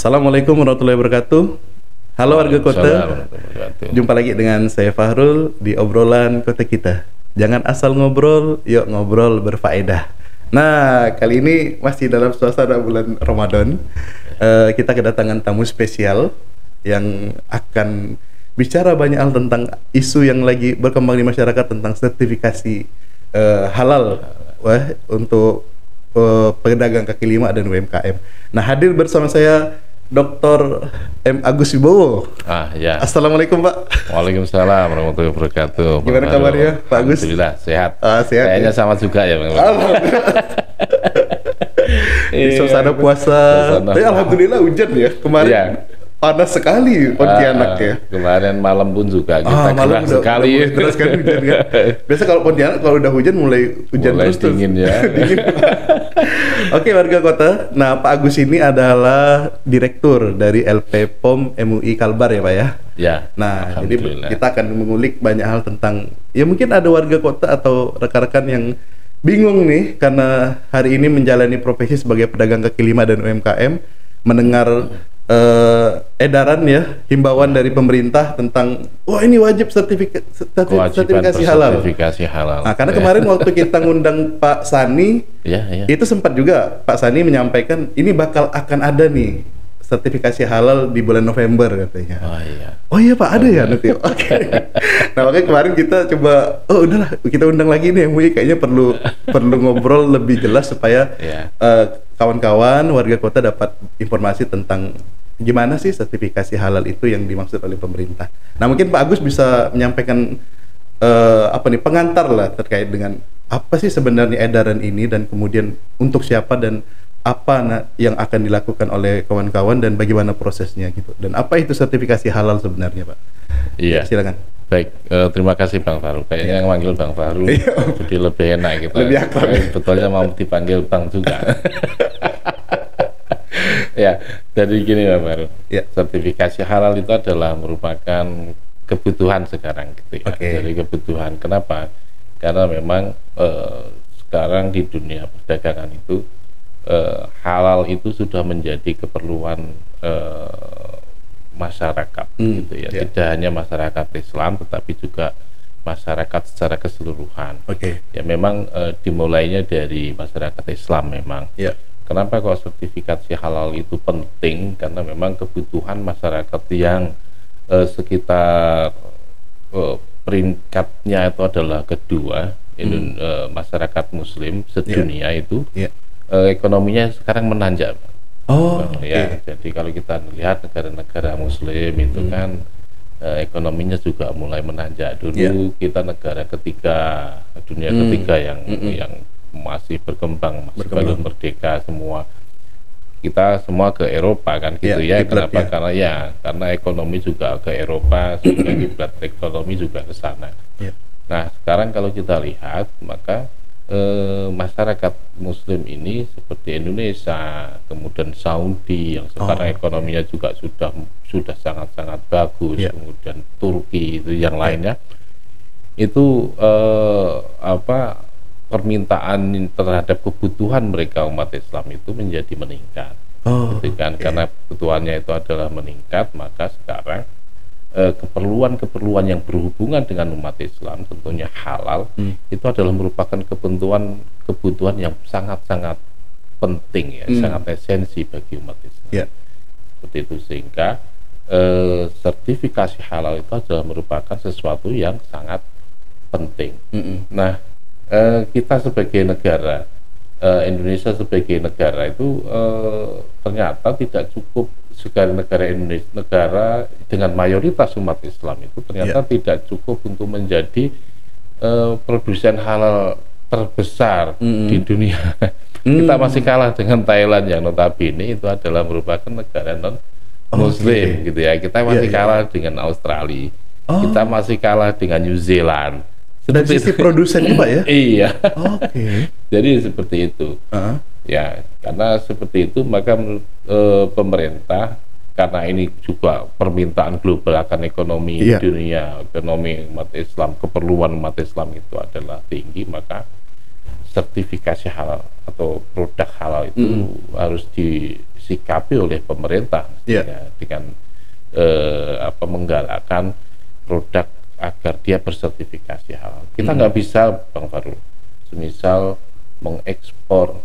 Assalamualaikum warahmatullahi wabarakatuh. Halo warga kota, jumpa lagi dengan saya Fahrul di obrolan kota kita. Jangan asal ngobrol, yuk ngobrol berfaedah. Nah, kali ini masih dalam suasana bulan Ramadan. Kita kedatangan tamu spesial yang akan bicara banyak hal tentang isu yang lagi berkembang di masyarakat tentang sertifikasi halal untuk pedagang kaki lima dan UMKM. Nah, hadir bersama saya Dr. M. Agus Wibowo. Ya. Assalamualaikum Pak. Waalaikumsalam warahmatullahi wabarakatuh. Gimana kabarnya Pak Agus? Alhamdulillah sehat. Sehat. Kayaknya sama juga ya Bang. Di suasana puasa. Tapi alhamdulillah hujan ya kemarin. Ya. Panas sekali Pontianak ya. Kemarin malam pun juga kita malam gerah sekali. Gerah sekali hujan kan. Biasa kalau Pontianak kalau udah hujan mulai hujan mulai terus dingin ya. Dingin. Oke warga kota. Nah Pak Agus ini adalah direktur dari LP POM MUI Kalbar ya Pak ya. Ya. Nah jadi kita akan mengulik banyak hal tentang ya mungkin ada warga kota atau rekan-rekan yang bingung nih karena hari ini menjalani profesi sebagai pedagang kaki lima dan UMKM mendengar edaran ya, himbauan dari pemerintah tentang wah ini wajib sertifikasi halal. Sertifikasi halal. Nah, karena kemarin waktu kita ngundang Pak Sani, itu sempat juga Pak Sani menyampaikan ini bakal akan ada nih sertifikasi halal di bulan November katanya. Oh iya Pak, ada ya nanti. Oke. Nah, makanya kemarin kita coba udahlah kita undang lagi nih MUI kayaknya perlu ngobrol lebih jelas supaya kawan-kawan warga kota dapat informasi tentang gimana sih sertifikasi halal itu yang dimaksud oleh pemerintah. Nah mungkin Pak Agus bisa menyampaikan pengantar lah terkait dengan apa sih sebenarnya edaran ini dan kemudian untuk siapa dan apa yang akan dilakukan oleh kawan-kawan dan bagaimana prosesnya gitu. Dan apa itu sertifikasi halal sebenarnya Pak? Iya. Silakan. Baik, terima kasih Bang Fahrul. Kayaknya yang manggil Bang Fahrul jadi lebih enak gitu. Lebih akrab. Betulnya mau dipanggil Bang juga. Ya, jadi gini Bang Fahrul. Sertifikasi halal itu adalah merupakan kebutuhan sekarang gitu ya. Jadi kebutuhan. Kenapa? Karena memang sekarang di dunia perdagangan itu halal itu sudah menjadi keperluan masyarakat gitu ya. Tidak hanya masyarakat Islam tetapi juga masyarakat secara keseluruhan. Ya memang dimulainya dari masyarakat Islam memang. Kenapa kok sertifikasi halal itu penting? Karena memang kebutuhan masyarakat yang sekitar peringkatnya itu adalah kedua masyarakat Muslim sedunia itu ekonominya sekarang menanjak. Jadi kalau kita lihat negara-negara Muslim itu kan ekonominya juga mulai menanjak. Dulu kita negara ketiga, dunia ketiga yang masih berkembang, masih belum merdeka semua. Kita semua ke Eropa kan gitu Kenapa? Karena ekonomi juga ke Eropa, sehingga kiblat ekonomi juga ke sana. Nah, sekarang kalau kita lihat maka masyarakat Muslim ini seperti Indonesia, kemudian Saudi yang sekarang ekonominya juga sudah sangat-sangat bagus, kemudian Turki itu yang lainnya itu permintaan terhadap kebutuhan mereka umat Islam itu menjadi meningkat, karena kebutuhannya itu adalah meningkat, maka sekarang keperluan-keperluan yang berhubungan dengan umat Islam tentunya halal itu adalah merupakan kebutuhan yang sangat-sangat penting sangat esensi bagi umat Islam. Seperti itu sehingga sertifikasi halal itu adalah merupakan sesuatu yang sangat penting. Nah, kita sebagai negara Indonesia sebagai negara itu ternyata tidak cukup. Sekarang negara Indonesia, negara dengan mayoritas umat Islam itu ternyata tidak cukup untuk menjadi produsen halal terbesar di dunia. Kita masih kalah dengan Thailand yang notabene itu adalah merupakan negara non Muslim gitu ya. Kita masih kalah dengan Australia. Kita masih kalah dengan New Zealand. Dari sisi produsennya Pak ya? Iya. Jadi seperti itu. Ya, karena seperti itu maka pemerintah, karena ini juga permintaan global akan ekonomi dunia, ekonomi umat Islam, keperluan umat Islam itu adalah tinggi, maka sertifikasi halal atau produk halal itu harus disikapi oleh pemerintah dengan menggalakkan produk agar dia bersertifikasi halal. Kita nggak bisa, Bang Farul, semisal mengekspor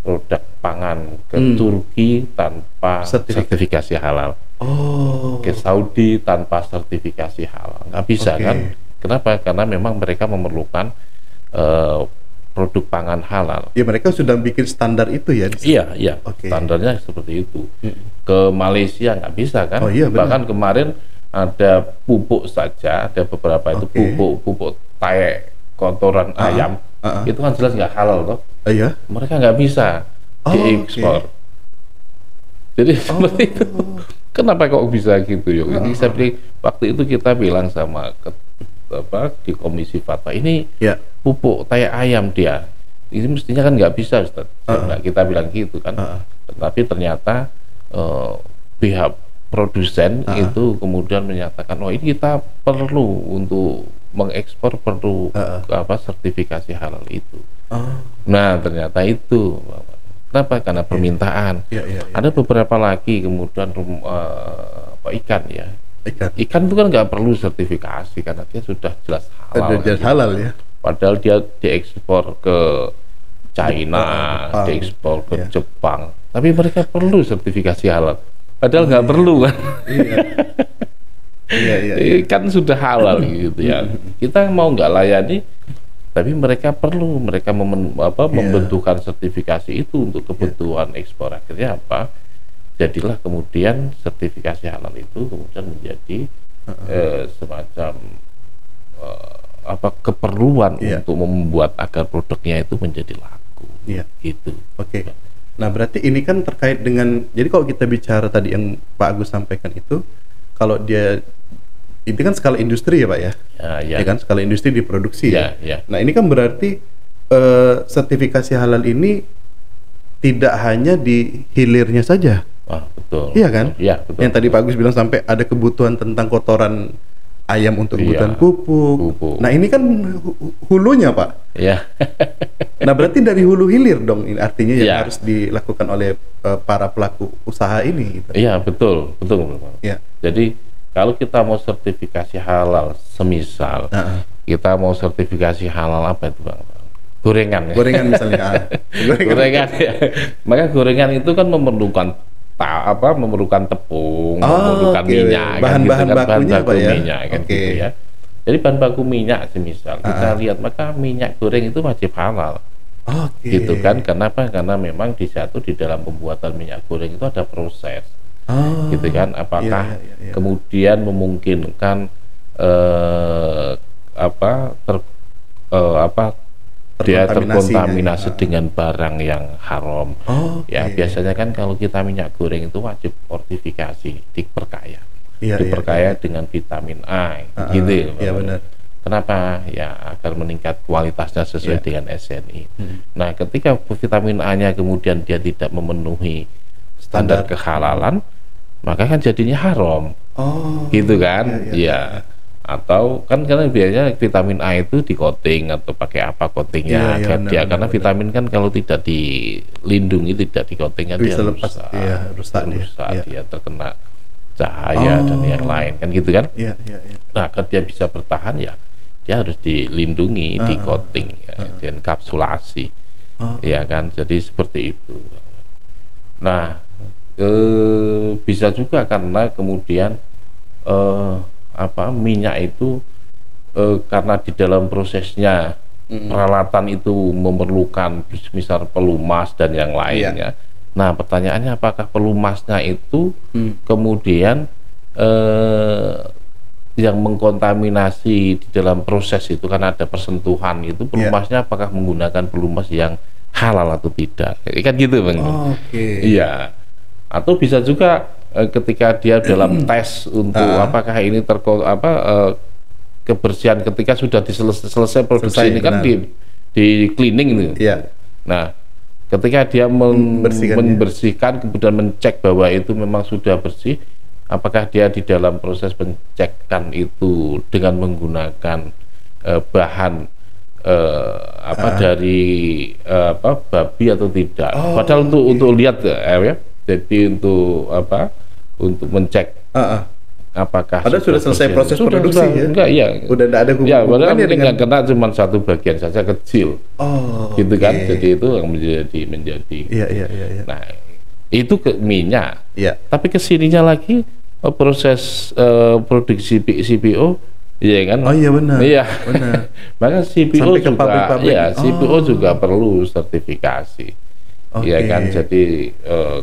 produk pangan ke Turki tanpa sertifikasi halal, ke Saudi tanpa sertifikasi halal, nggak bisa kan? Kenapa? Karena memang mereka memerlukan produk pangan halal. Ya, mereka sudah bikin standar itu ya? Iya. Standarnya seperti itu. Ke Malaysia nggak bisa kan? Bahkan kemarin ada pupuk saja, ada beberapa itu pupuk tai kotoran ayam, itu kan jelas nggak halal toh. Mereka nggak bisa diekspor. Jadi seperti itu. Kenapa kok bisa gitu yuk? Ini saya pilih, waktu itu kita bilang sama di Komisi Fatwa, ini pupuk tai ayam dia, ini mestinya kan nggak bisa, Ustaz. Kita bilang gitu kan. Tetapi ternyata pihak produsen itu kemudian menyatakan, oh ini kita perlu untuk mengekspor, perlu sertifikasi halal itu. Nah ternyata itu. Kenapa? Karena permintaan. Ada beberapa lagi kemudian ikan ya. Ikan itu kan nggak perlu sertifikasi karena dia sudah jelas halal. Halal ya. Padahal dia diekspor ke China, diekspor ke Jepang, tapi mereka perlu sertifikasi halal. Padahal nggak perlu kan? Kan sudah halal gitu ya. Kita mau nggak layani, tapi mereka perlu, membentukkan sertifikasi itu untuk kebutuhan ekspor. Akhirnya apa? Jadilah kemudian sertifikasi halal itu kemudian menjadi semacam keperluan untuk membuat agar produknya itu menjadi laku. Gitu. Nah berarti ini kan terkait dengan, jadi kalau kita bicara tadi yang Pak Agus sampaikan itu, kalau dia ini kan skala industri ya Pak ya, ya kan, skala industri diproduksi ya. Nah ini kan berarti sertifikasi halal ini tidak hanya di hilirnya saja. Betul. Iya kan? Betul. Yang tadi Pak Agus bilang sampai ada kebutuhan tentang kotoran ayam untuk kebutuhan pupuk. Nah ini kan hulunya Pak. Nah berarti dari hulu hilir dong, ini artinya yang harus dilakukan oleh para pelaku usaha ini. Gitu. Iya betul. Jadi kalau kita mau sertifikasi halal, semisal kita mau sertifikasi halal apa itu Bang? Gorengan misalnya. Gorengan ya. Maka gorengan itu kan memerlukan tepung, memerlukan minyak, bahan-bahan bakunya baku minyak kan gitu ya. Jadi bahan baku minyak semisal kita lihat, maka minyak goreng itu wajib halal. Gitu kan? Kenapa? Karena memang di dalam pembuatan minyak goreng itu ada proses. Gitu kan? Apakah kemudian memungkinkan dia terkontaminasi dengan barang yang haram. Biasanya kan kalau kita minyak goreng itu wajib fortifikasi, diperkaya. Diperkaya dengan vitamin A, gitu. Benar. Kenapa? Ya agar meningkat kualitasnya sesuai dengan SNI. Nah, ketika vitamin A-nya kemudian dia tidak memenuhi standar kehalalan, maka kan jadinya haram. Gitu kan? Atau kan karena biasanya vitamin A itu di coating atau pakai apa coatingnya karena vitamin kan kalau tidak dilindungi, tidak di coating kan dia rusak dia terkena cahaya dan yang lain kan gitu kan. Nah agar dia bisa bertahan ya dia harus dilindungi, di coating dan kapsulasi ya kan, jadi seperti itu. Nah bisa juga karena kemudian minyak itu karena di dalam prosesnya peralatan itu memerlukan misal pelumas dan yang lainnya. Nah pertanyaannya apakah pelumasnya itu kemudian yang mengkontaminasi di dalam proses itu kan ada persentuhan itu pelumasnya apakah menggunakan pelumas yang halal atau tidak, kan gitu Bang. Iya. Atau bisa juga ketika dia dalam tes untuk apakah ini kebersihan ketika sudah selesai produksi ini kan di cleaning itu. Nah, ketika dia membersihkan kemudian mencek bahwa itu memang sudah bersih, apakah dia di dalam proses pencekan itu dengan menggunakan bahan dari babi atau tidak. Padahal untuk lihat Jadi untuk apa? Untuk mencek apakah sudah selesai proses produksi ya? Enggak, iya. Udah tidak ada hubungannya. Ya, padahal dengan kena cuma satu bagian saja kecil. Gitu kan. Jadi itu yang menjadi. Iya. Nah, itu ke minyak. Iya. Tapi kesininya lagi proses produksi CPO, iya kan? Oh iya benar. Iya. Benar. Maka CPO juga, ya CPO juga perlu sertifikasi. Iya kan? Jadi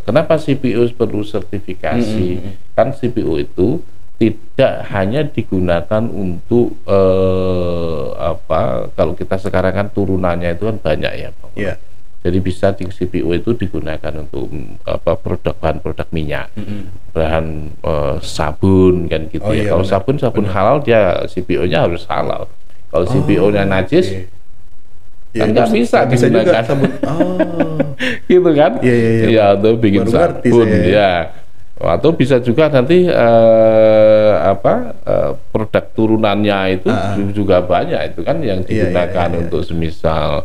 kenapa CPO perlu sertifikasi? Kan CPO itu tidak hanya digunakan untuk kalau kita sekarang kan turunannya itu kan banyak ya, Bang. Yeah. Jadi bisa di CPO itu digunakan untuk bahan produk minyak, bahan sabun kan gitu ya. Kalau sabun halal, dia CPO-nya harus halal. Kalau CPO-nya najis, kan nggak bisa digunakan. Sabun. Gitu kan? Iya. Ya, atau bikin sabun ya. Atau bisa juga nanti produk turunannya itu juga banyak itu kan yang digunakan untuk semisal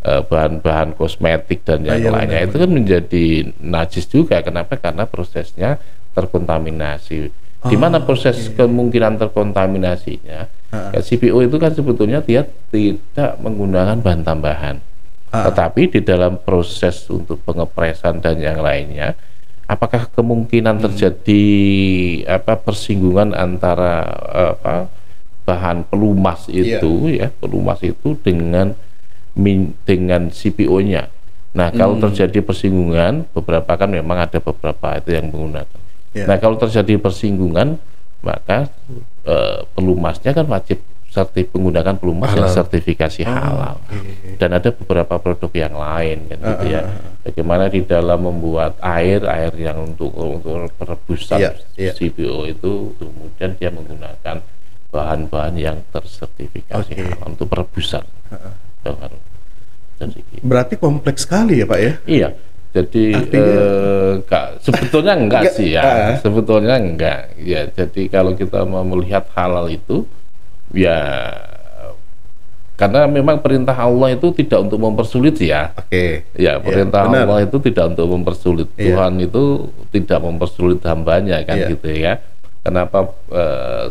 bahan-bahan kosmetik dan yang lainnya. Itu kan menjadi najis juga. Kenapa? Karena prosesnya terkontaminasi. Di mana proses kemungkinan terkontaminasinya? CPO itu kan sebetulnya dia tidak menggunakan bahan tambahan, tetapi di dalam proses untuk pengepresan dan yang lainnya, apakah kemungkinan terjadi persinggungan antara bahan pelumas itu pelumas itu dengan CPO-nya. Nah, kalau terjadi persinggungan, beberapa kan memang ada beberapa itu yang menggunakan. Nah, kalau terjadi persinggungan, maka pelumasnya kan wajib menggunakan pelumas yang sertifikasi halal. Dan ada beberapa produk yang lain kan gitu ya. Bagaimana di dalam membuat air yang untuk perebusan CPO itu, kemudian dia menggunakan bahan-bahan yang tersertifikasi halal untuk perebusan. Berarti kompleks sekali ya, Pak ya? Iya. Jadi sebetulnya enggak sih ya. Sebetulnya enggak. Ya, jadi kalau kita mau melihat halal itu ya karena memang perintah Allah itu tidak untuk mempersulit ya. Ya, perintah Allah itu tidak untuk mempersulit. Tuhan itu tidak mempersulit hambanya kan gitu ya. Kenapa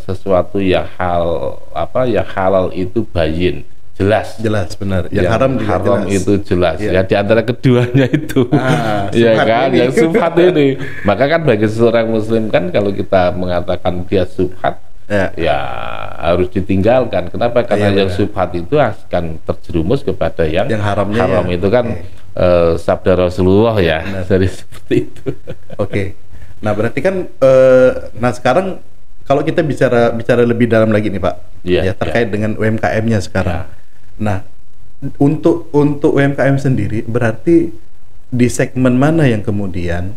sesuatu yang halal itu bayin, jelas benar. Yang haram jelas. Itu jelas ya di antara keduanya itu. Ya kan, yang subhat ini. Maka kan bagi seorang muslim kan kalau kita mengatakan dia subhat, ya harus ditinggalkan. Kenapa? Karena yang subhat itu akan terjerumus kepada yang haramnya. Haram itu kan sabda Rasulullah ya. Jadi seperti itu. Nah, berarti kan nah sekarang kalau kita bicara lebih dalam lagi nih, Pak. Terkait dengan UMKM-nya sekarang. Nah, untuk UMKM sendiri berarti di segmen mana yang kemudian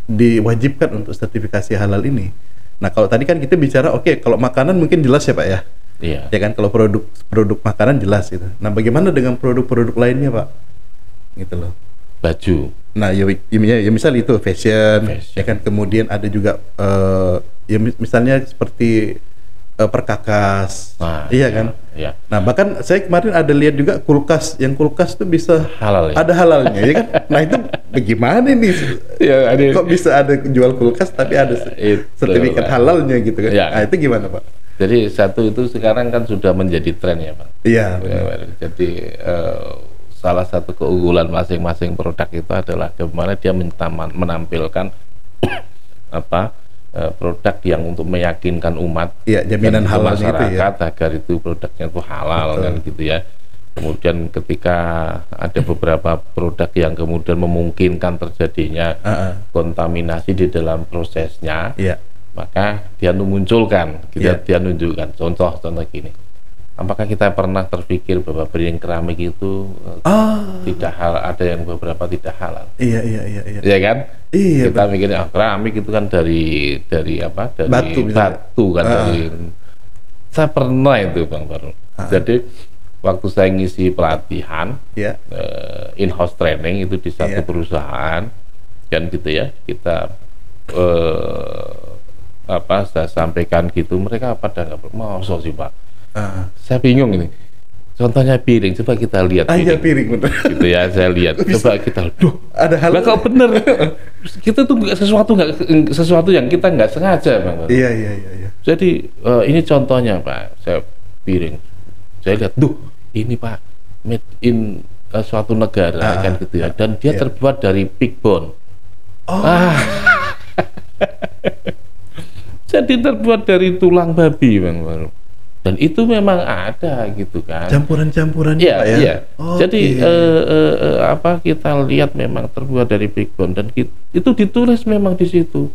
diwajibkan untuk sertifikasi halal ini? Nah, kalau tadi kan kita bicara kalau makanan mungkin jelas ya, Pak ya. Ya kan, kalau produk makanan jelas gitu. Nah, bagaimana dengan produk-produk lainnya, Pak? Gitu loh. Baju. Nah, ya misal itu fashion. Ya kan, kemudian ada juga misalnya seperti perkakas. Kan? Iya. Nah, bahkan saya kemarin ada lihat juga kulkas tuh bisa halal. Ada halalnya, ya kan? Nah, itu bagaimana nih? Kok bisa ada jual kulkas tapi ada sertifikat halalnya gitu kan? Nah, itu gimana, Pak? Jadi satu itu sekarang kan sudah menjadi tren ya, Pak. Iya. Jadi salah satu keunggulan masing-masing produk itu adalah bagaimana dia menampilkan produk yang untuk meyakinkan umat, jaminan halal masyarakat itu agar itu produknya itu halal. Betul. Kan gitu ya. Kemudian ketika ada beberapa produk yang kemudian memungkinkan terjadinya kontaminasi di dalam prosesnya, maka dia memunculkan, dia nunjukkan contoh gini. Apakah kita pernah terpikir bahwa piring keramik itu tidak halal, ada yang beberapa tidak halal? Iya kan? Iya. Kita mikirnya keramik itu kan dari batu kan. Saya pernah itu, Bang Baru. Jadi waktu saya ngisi pelatihan in-house training itu di satu perusahaan kan gitu ya, kita saya sampaikan gitu, mereka pada nggak mau sih, Pak. Saya bingung ini. contohnya piring, coba kita lihat piring. Piring bener. Gitu ya, saya lihat. Coba kita, ada hal. Lah kalau bener, kita tuh sesuatu yang kita nggak sengaja, Bang. Iya. Jadi ini contohnya, Pak. Saya piring, saya lihat, ini Pak, made in suatu negara kan gitu ya, dan dia terbuat dari pig bone. Jadi terbuat dari tulang babi, Bang Baru. Dan itu memang ada gitu kan. Campuran-campurannya Pak ya. Iya. Jadi apa kita lihat memang terbuat dari pig bone dan itu ditulis memang di situ.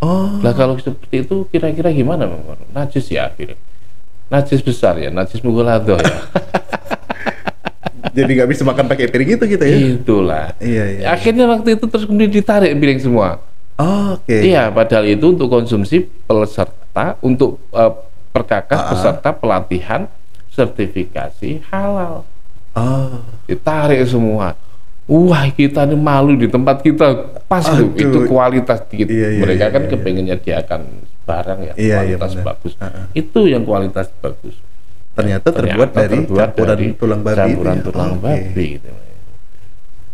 Nah kalau seperti itu kira-kira gimana, Bang Baru? Najis ya akhirnya. Najis besar ya, najis mughaladzah ya. Jadi nggak bisa makan pakai piring itu gitu ya? Itulah. Iya. Akhirnya waktu itu terus kemudian ditarik piring semua. Iya, padahal itu untuk konsumsi peserta, untuk perkakas peserta pelatihan sertifikasi halal. Ditarik semua. Wah, kita ini malu di tempat kita pas itu kualitas dikit. Mereka kan kepengennya dia akan barang yang kualitas bagus. Itu yang kualitas bagus. Ternyata terbuat dari tulang babi. Campuran tulang babi. Gitu.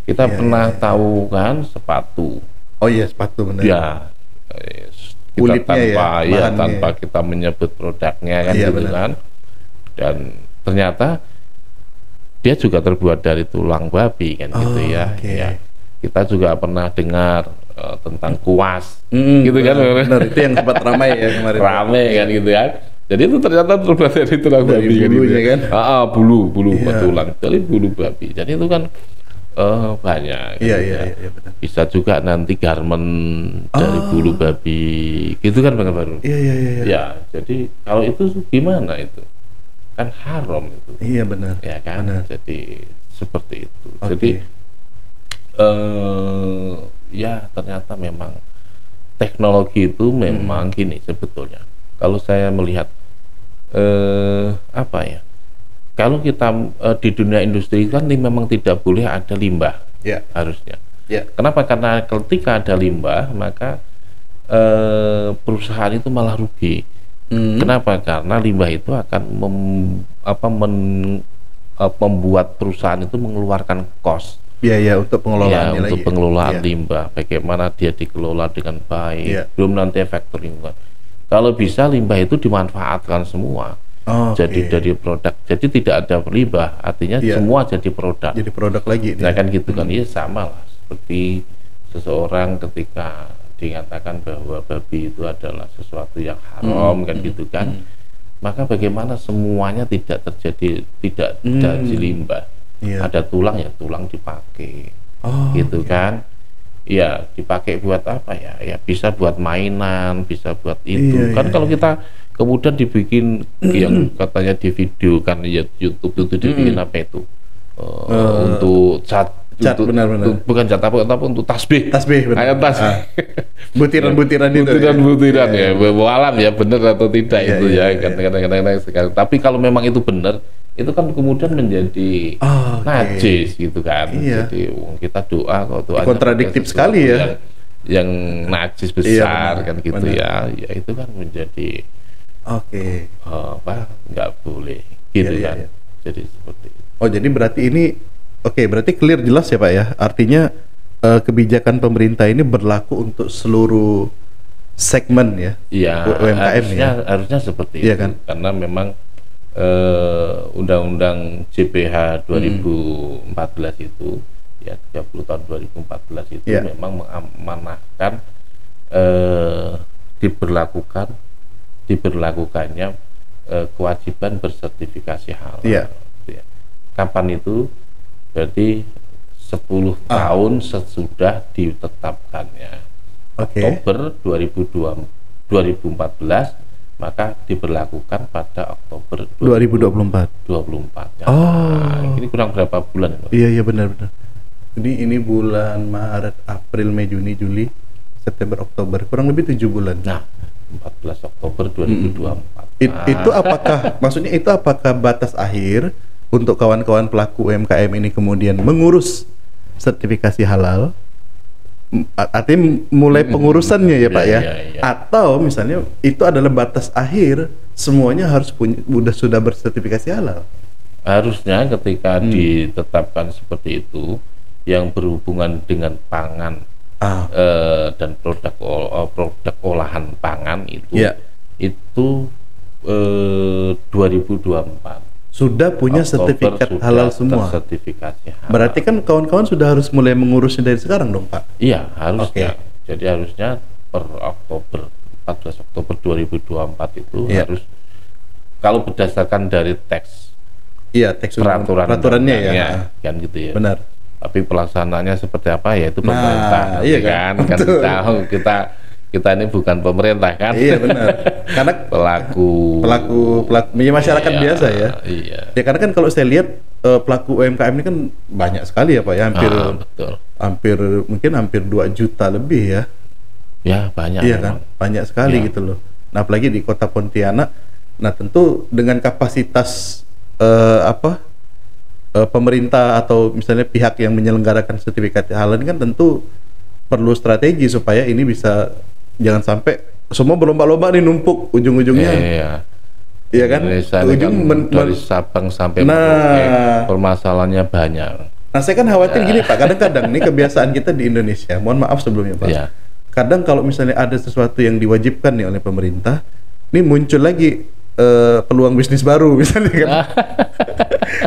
Kita pernah tahu kan sepatu. Oh iya, sepatu benar. Ya. Kita tanpa kita menyebut produknya kan gitu kan. Dan ternyata dia juga terbuat dari tulang babi kan gitu ya. Kita juga pernah dengar tentang kuas gitu kan. Benar, itu yang sempat ramai ya kemarin. Ramai kan gitu kan. Jadi itu ternyata terbuat dari tulang babi kan gitu kan. Bulu tulang. Jadi bulu babi. Jadi itu kan banyak. Iya, benar. Bisa juga nanti garment dari bulu babi, gitu kan Bang Baru. Iya. Ya, jadi kalau itu gimana itu? Kan haram itu. Iya benar. Ya kan. Benar. Jadi seperti itu. Jadi ya ternyata memang teknologi itu memang gini sebetulnya. Kalau saya melihat apa ya? Kalau kita di dunia industri kan memang tidak boleh ada limbah, harusnya. Kenapa? Karena ketika ada limbah, maka perusahaan itu malah rugi. Kenapa? Karena limbah itu akan membuat perusahaan itu mengeluarkan cost. Biaya untuk pengelolaan untuk pengelolaan limbah. Bagaimana dia dikelola dengan baik. Belum nanti efek lingkungan. Kalau bisa limbah itu dimanfaatkan semua. Jadi dari produk, jadi tidak ada limbah, artinya semua jadi produk. Jadi produk lagi. Nah kan gitu kan, ya sama lah seperti seseorang ketika dinyatakan bahwa babi itu adalah sesuatu yang haram kan gitu kan. Maka bagaimana semuanya tidak terjadi, tidak jadi limbah. Ada tulang ya tulang dipakai, gitu kan. Ya dipakai buat apa ya? Ya bisa buat mainan, bisa buat itu. Kan kalau kita kemudian dibikin yang katanya di video kan ya YouTube itu dibikin apa itu untuk cat benar-benar bukan cat apa tapi untuk tasbih benar. Butiran-butiran itu butiran ya walam ya benar atau tidak itu ya kadang-kadang sekali. Tapi kalau memang itu benar itu kan kemudian menjadi najis gitu kan. Jadi kita doa kalau doa kontradiktif sekali ya yang najis besar kan gitu ya itu kan menjadi nggak boleh gitu kan. Jadi seperti itu. Jadi berarti ini berarti clear jelas ya Pak ya. Artinya kebijakan pemerintah ini berlaku untuk seluruh segmen ya. UMKM harusnya seperti itu kan? Karena memang Undang-Undang JPH 2014 itu ya 30 tahun 2014 itu memang mengamanahkan diberlakukannya kewajiban bersertifikasi halal. Kapan itu? Berarti 10 tahun sesudah ditetapkannya. Oktober 2014 maka diberlakukan pada Oktober 2024. Ini kurang berapa bulan? Iya benar. Ini bulan Maret, April, Mei, Juni, Juli, September, Oktober, kurang lebih 7 bulan. 14 Oktober 2024. Itu maksudnya itu apakah batas akhir untuk kawan-kawan pelaku UMKM ini kemudian mengurus sertifikasi halal? Artinya mulai pengurusannya ya Pak ya? Atau misalnya itu adalah batas akhir semuanya harus sudah bersertifikasi halal? Harusnya ketika ditetapkan seperti itu, yang berhubungan dengan pangan dan produk olahan pangan itu, itu 2024 sudah punya Oktober sertifikat halal semua. Sertifikasi halal. Berarti kan kawan-kawan sudah harus mulai mengurusnya dari sekarang dong, Pak? Iya, harusnya. Jadi harusnya per 14 Oktober 2024 itu harus, kalau berdasarkan dari teks. Iya, teks peraturannya ya. Kan gitu ya. Benar. Tapi pelaksanaannya seperti apa ya itu pemerintah. Iya kan kita ini bukan pemerintah kan. Iya benar. Karena pelaku masyarakat biasa ya. Iya. Ya karena kan kalau saya lihat pelaku UMKM ini kan banyak sekali ya Pak ya, hampir 2 juta lebih ya. Ya banyak. Iya kan, banyak sekali gitu loh. Nah apalagi di Kota Pontianak. Nah tentu dengan kapasitas pemerintah atau misalnya pihak yang menyelenggarakan sertifikat halal ini kan tentu perlu strategi supaya ini bisa, jangan sampai semua berlomba-lomba nih numpuk ujung-ujungnya. Iya kan? Dari Sabang sampai permasalahannya banyak. Nah saya kan khawatir gini Pak, kadang-kadang nih kebiasaan kita di Indonesia, mohon maaf sebelumnya Pak. Kadang kalau misalnya ada sesuatu yang diwajibkan nih oleh pemerintah, ini muncul lagi peluang bisnis baru misalnya kan.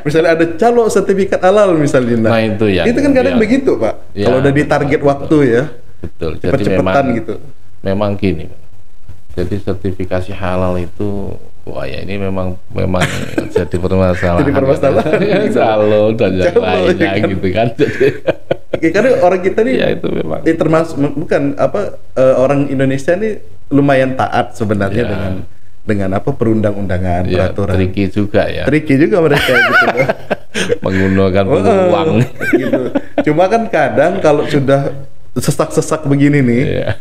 Misalnya ada calo sertifikat halal misalnya. Nah itu kan kadang begitu Pak. Kalau udah di target waktu ya. Betul. Cepet-cepetan gitu. Memang gini. Jadi sertifikasi halal itu, wah ya ini memang jadi permasalahan. Jadi permasalahan. Calo dan yang lainnya kan? Gitu kan. Jadi karena orang kita nih ya itu memang termasuk bukan orang Indonesia nih lumayan taat sebenarnya dengan perundang-undangan, peraturan. Tricky juga mereka gitu loh. Menggunakan peluang gitu. Cuma kan kadang kalau sudah sesak-sesak begini nih,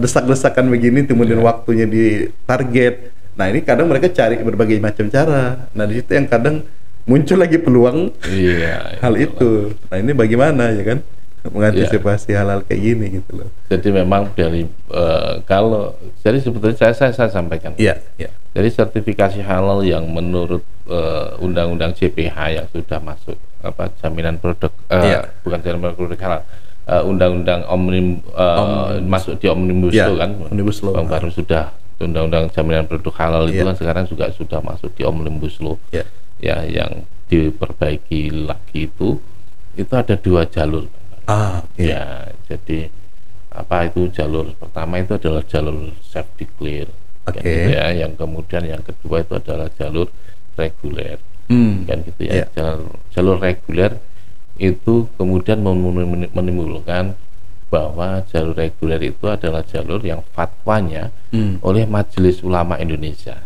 desak-desakan begini, kemudian waktunya di target. Nah ini kadang mereka cari berbagai macam cara. Nah di situ yang kadang muncul lagi peluang hal itu. Nah ini bagaimana ya kan? Mengantisipasi hal-hal kayak gini gitu loh. Jadi memang dari jadi sebetulnya saya sampaikan. Jadi sertifikasi halal yang menurut Undang-Undang JPH yang sudah masuk jaminan produk bukan jaminan produk halal. Undang-Undang masuk di Omnibus Law kan. Omnibus Law. Baru sudah Undang-Undang jaminan produk halal itu kan sekarang juga sudah masuk di Omnibus Law. Ya yang diperbaiki lagi itu ada 2 jalur. Ya, jadi itu jalur pertama itu adalah jalur self declare, gitu ya. Yang kemudian yang kedua itu adalah jalur reguler, kan gitu ya. Jalur reguler itu kemudian menimbulkan bahwa jalur reguler itu adalah jalur yang fatwanya oleh Majelis Ulama Indonesia.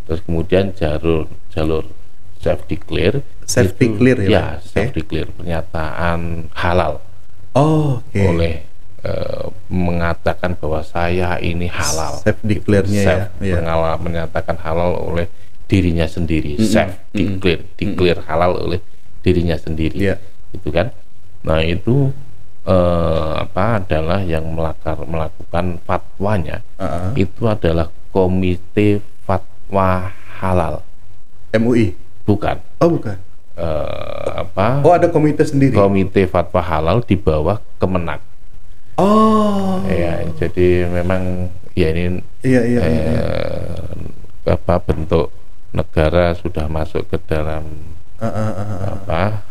Terus kemudian jalur self declare self declare pernyataan halal oleh mengatakan bahwa saya ini halal, self declare-nya menyatakan halal oleh dirinya sendiri, self declare halal oleh dirinya sendiri, gitu kan. Nah itu adalah yang melakukan fatwanya itu adalah Komite Fatwa Halal MUI. Bukan. Bukan. Ada komite sendiri. Komite Fatwa Halal di bawah Kemenak. Jadi memang ini bentuk negara sudah masuk ke dalam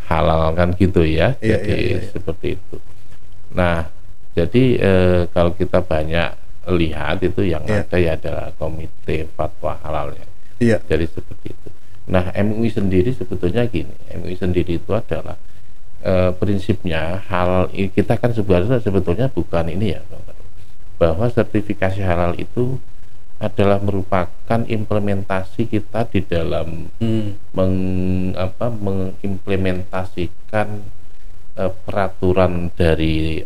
halal kan gitu ya. Jadi seperti itu. Nah, jadi kalau kita banyak lihat itu yang ada ya adalah Komite Fatwa Halalnya. Jadi seperti itu. Nah, MUI sendiri sebetulnya gini, MUI sendiri itu adalah prinsipnya halal. Kita kan sebetulnya bukan ini ya, bahwa sertifikasi halal itu adalah merupakan implementasi kita di dalam mengimplementasikan peraturan dari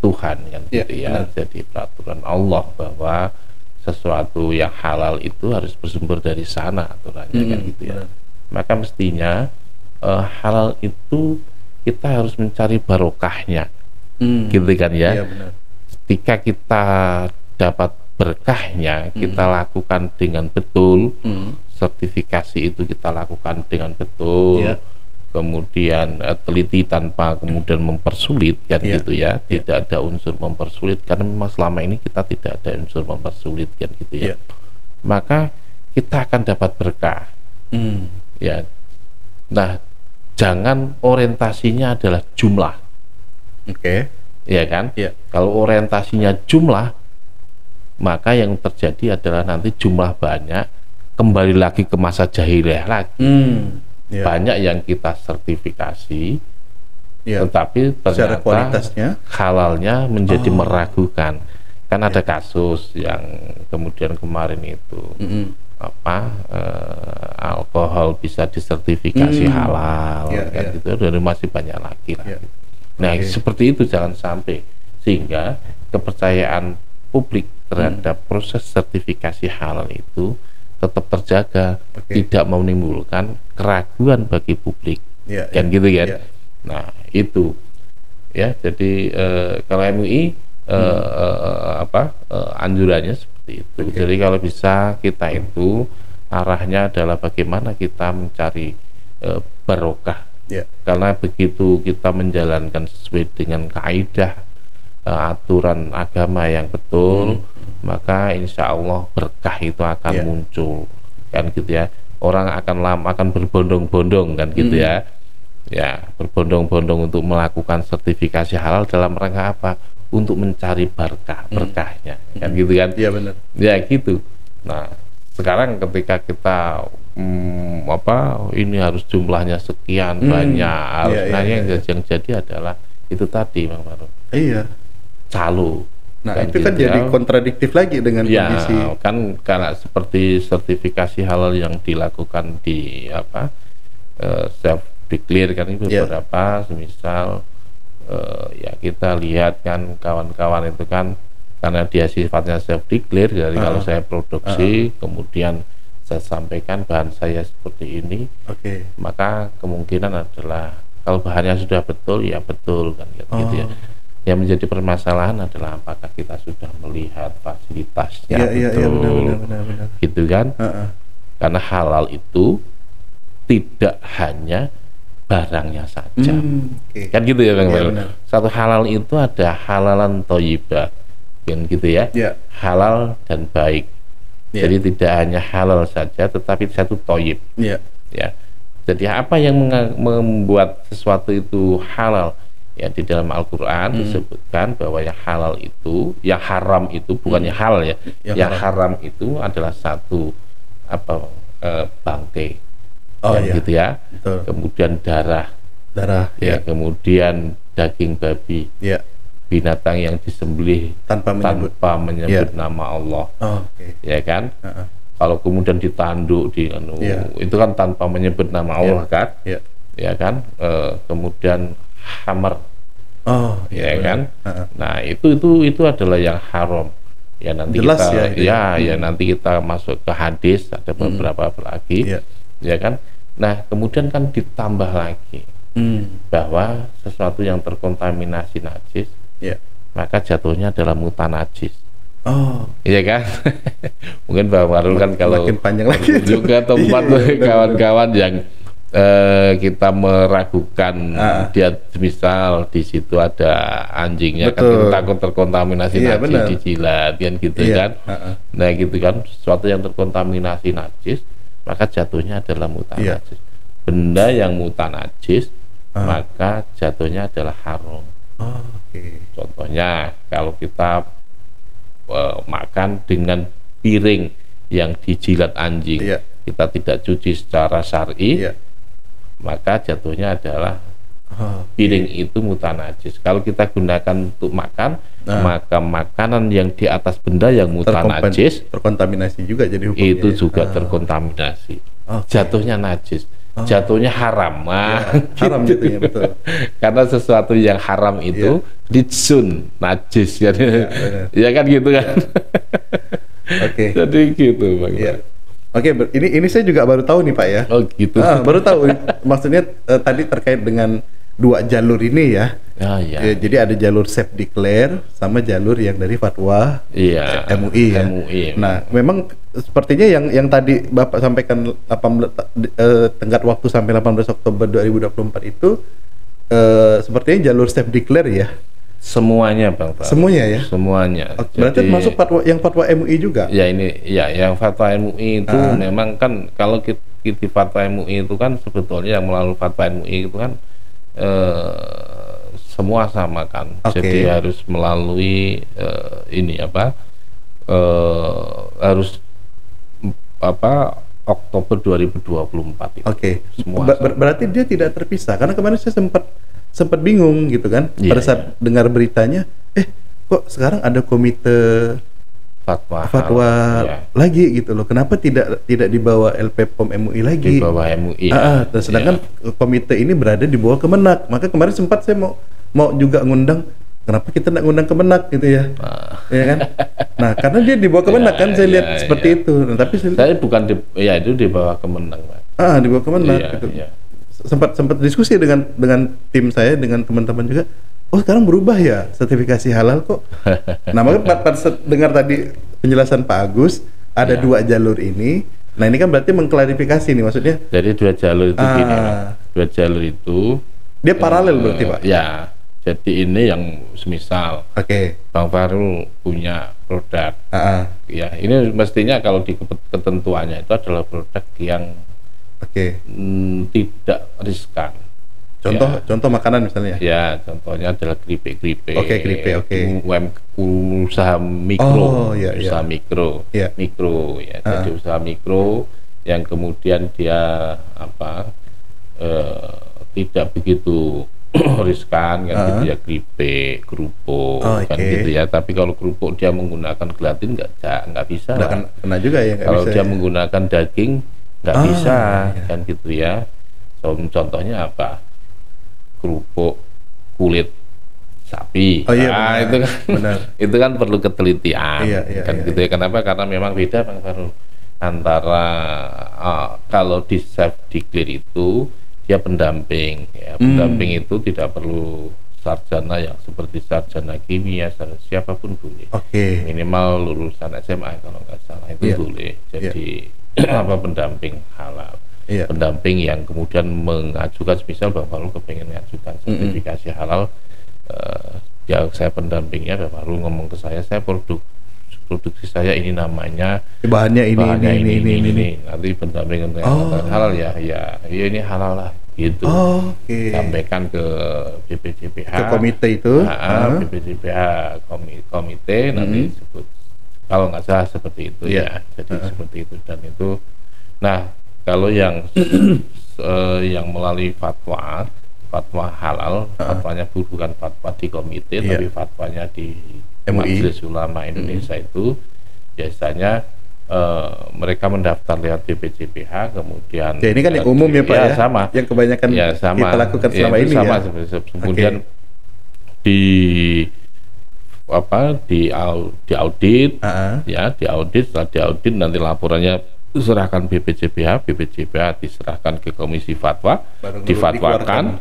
Tuhan kan gitu ya. Jadi peraturan Allah bahwa sesuatu yang halal itu harus bersumber dari sana aturannya kan gitu ya. Maka mestinya halal itu kita harus mencari barokahnya, gitu kan ya. Ketika kita dapat berkahnya, kita lakukan dengan betul, sertifikasi itu kita lakukan dengan betul, kemudian teliti tanpa kemudian mempersulit kan gitu ya, tidak ada unsur mempersulit, karena memang selama ini kita tidak ada unsur mempersulit kan gitu ya, maka kita akan dapat berkah. Ya, nah jangan orientasinya adalah jumlah, ya kan? Kalau orientasinya jumlah, maka yang terjadi adalah nanti jumlah banyak, kembali lagi ke masa jahiliyah lagi. Banyak yang kita sertifikasi, tetapi ternyata kualitasnya, halalnya menjadi meragukan. Kan ada kasus yang kemudian kemarin itu alkohol bisa disertifikasi halal, kan gitu, dan masih banyak lagi. Nah, seperti itu jangan sampai, sehingga kepercayaan publik terhadap proses sertifikasi halal itu tetap terjaga, tidak menimbulkan keraguan bagi publik, kan gitu kan. Nah, itu ya, jadi kalau MUI anjurannya seperti itu. Jadi kalau bisa kita itu arahnya adalah bagaimana kita mencari barokah. Karena begitu kita menjalankan sesuai dengan kaidah aturan agama yang betul, maka insya Allah berkah itu akan muncul, kan gitu ya. Orang akan berbondong-bondong kan gitu ya, berbondong-bondong untuk melakukan sertifikasi halal dalam rangka apa? Untuk mencari berkahnya, kan gitu kan? Iya benar. Ya gitu. Nah, sekarang ketika kita ini harus jumlahnya sekian banyak, harus yang jadi adalah itu tadi, Bang Farouk. Calo. Nah, itu kan jadi kontradiktif lagi dengan kondisi. Kan karena seperti sertifikasi halal yang dilakukan di self declare kan itu beberapa, semisal kita lihat kan kawan-kawan itu kan, karena dia sifatnya self declare, jadi kalau saya produksi kemudian saya sampaikan bahan saya seperti ini, maka kemungkinan adalah kalau bahannya sudah betul ya betul kan gitu ya. Yang menjadi permasalahan adalah apakah kita sudah melihat fasilitasnya betul, benar. Gitu kan? Karena halal itu tidak hanya barangnya saja, kan gitu ya Bang. Satu halal itu ada halalan thayyibah, kan gitu ya, halal dan baik. Jadi tidak hanya halal saja, tetapi satu thayyib. Ya. Jadi apa yang membuat sesuatu itu halal? Ya, di dalam Al-Quran disebutkan bahwa yang halal itu, yang haram itu bukannya halal ya, yang haram itu adalah satu bangkai, gitu ya. Betul. Kemudian darah, kemudian daging babi, binatang yang disembelih tanpa menyebut nama Allah, ya kan. Kalau kemudian ditanduk itu kan tanpa menyebut nama Allah kan, ya kan. Kemudian hamar, kan. Nah, itu adalah yang haram. Ya nanti jelas kita nanti kita masuk ke hadis, ada beberapa lagi, ya kan. Nah, kemudian kan ditambah lagi bahwa sesuatu yang terkontaminasi najis, maka jatuhnya adalah mutanajis. Iya kan. Mungkin Bang Farouk kan kalau panjang lagi juga tempat kawan-kawan yang kita meragukan dia, misal di situ ada anjingnya, kan kita takut terkontaminasi najis, dijilat kan gitu kan. Nah gitu kan, sesuatu yang terkontaminasi najis maka jatuhnya adalah mutanajis. Benda yang mutanajis maka jatuhnya adalah haram. Contohnya kalau kita makan dengan piring yang dijilat anjing, kita tidak cuci secara syar'i, maka jatuhnya adalah piring itu mutanajis. Kalau kita gunakan untuk makan, maka makanan yang di atas benda yang mutanajis terkontaminasi juga, jadi hukumnya itu juga terkontaminasi, jatuhnya najis, jatuhnya haram. Haram jatuhnya, betul. Karena sesuatu yang haram itu ritsun, najis kan, ya kan gitu kan. Jadi gitu Bang. Ini saya juga baru tahu nih Pak ya. Oh gitu. Baru tahu. Maksudnya tadi terkait dengan dua jalur ini ya. Jadi ada jalur self declare sama jalur yang dari fatwa MUI ya. MUI. Nah, memang sepertinya yang tadi Bapak sampaikan 18 tenggat waktu sampai 18 Oktober 2024 itu sepertinya jalur self declare ya. Semuanya Bang Fahrul. Semuanya ya? Semuanya. Berarti masuk fatwa MUI juga? Ya ini ya yang fatwa MUI itu memang kan kalau kita fatwa MUI itu kan sebetulnya yang melalui fatwa MUI itu kan semua sama kan. Jadi harus melalui harus Oktober 2024 itu. Semua berarti dia tidak terpisah karena kemarin saya sempat bingung gitu kan pada saat dengar beritanya kok sekarang ada komite fatwa lagi gitu loh, kenapa tidak di bawah LPPOM MUI lagi, di bawah MUI sedangkan komite ini berada di bawah Kemenak. Maka kemarin sempat saya mau juga ngundang, kenapa kita nggak ngundang Kemenak gitu ya, ya kan? Nah karena dia di bawah Kemenak kan saya lihat seperti itu. Nah, tapi saya bukan itu di bawah Kemenak, Pak. Di bawah Kemenak gitu. Sempat diskusi dengan tim saya, dengan teman-teman juga. Oh sekarang berubah ya sertifikasi halal kok. Nah makanya pas dengar tadi penjelasan Pak Agus ada 2 jalur ini. Nah ini kan berarti mengklarifikasi nih maksudnya. Jadi 2 jalur itu gini, Pak. 2 jalur itu dia paralel berarti Pak. Ya. Jadi ini yang semisal Bang Fahrul punya produk. Ya ini mestinya kalau di ketentuannya itu adalah produk yang tidak riskan. Contoh makanan misalnya. Ya, contohnya adalah keripik. Usaha mikro, mikro ya. Jadi usaha mikro yang kemudian dia tidak begitu riskan kan gitu ya, keripik, kerupuk kan gitu ya. Tapi kalau kerupuk dia menggunakan gelatin nggak bisa. Kena juga ya. Kalau dia menggunakan daging nggak bisa kan gitu ya. Contohnya apa? Kerupuk kulit sapi. Itu kan benar. Itu kan perlu ketelitian gitu ya. Kenapa? Karena memang beda Bang Fahrul antara kalau di self declare itu dia pendamping ya. Pendamping itu tidak perlu sarjana yang seperti sarjana kimia, siapapun boleh. Minimal lulusan SMA kalau nggak salah itu boleh. Jadi pendamping halal. Pendamping yang kemudian mengajukan, misal Bang Fahrul kepengen mengajukan sertifikasi halal, ya saya pendampingnya, Bang Fahrul ngomong ke saya produksi saya ini namanya bahannya ini. Nanti pendamping untuk halal ya ini halal lah gitu. Sampaikan ke BPJPH, ke komite itu. BPJPH komite nanti sebut kalau nggak salah seperti itu ya. Jadi seperti itu, dan itu. Nah kalau yang yang melalui fatwa halal, fatwanya bukan fatwa di komite, tapi fatwanya di Majelis Ulama Indonesia itu biasanya mereka mendaftar lewat BPJPH, kemudian ini kan yang umum ya Pak ya, sama, yang kebanyakan kita lakukan selama ini sama, kemudian di audit, setelah diaudit nanti laporannya diserahkan BPJPH diserahkan ke Komisi Fatwa, difatwakan.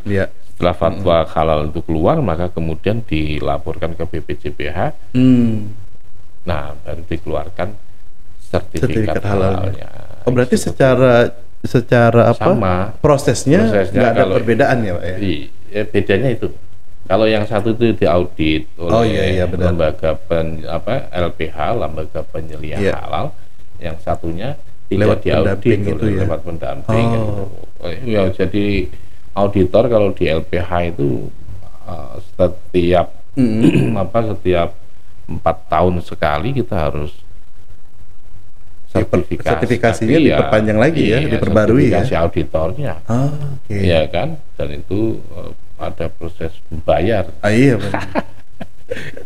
Setelah fatwa halal itu keluar, maka kemudian dilaporkan ke BPJPH. Nah, baru dikeluarkan sertifikat halalnya. Berarti secara apa? Prosesnya nggak ada perbedaan ya Pak ya? Bedanya itu. Kalau yang satu itu diaudit oleh lembaga LPH, lembaga penyeliah halal. Yang satunya tidak diaudit lewat pendamping. Ya, jadi auditor kalau di LPH itu setiap setiap 4 tahun sekali kita ya. Sertifikasinya diperpanjang lagi ya, diperbarui sertifikasi auditornya. Ya kan, dan itu ada proses membayar.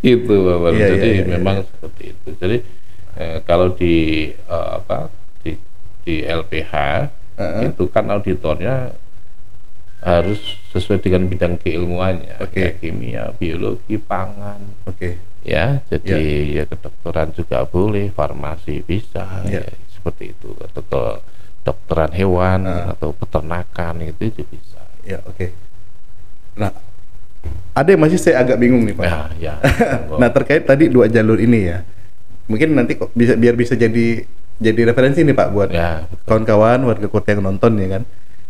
Itu Bapak. Jadi memang seperti itu. Jadi kalau di di LPH itu kan auditornya harus sesuai dengan bidang keilmuannya, kimia, biologi, pangan, ya, jadi ya kedokteran juga boleh, farmasi bisa, ya, seperti itu, atau kedokteran hewan atau peternakan itu bisa. Nah ada yang masih saya agak bingung nih Pak. Ya. Nah terkait tadi 2 jalur ini ya, mungkin nanti kok biar bisa jadi referensi nih Pak buat kawan-kawan warga kota yang nonton ya kan,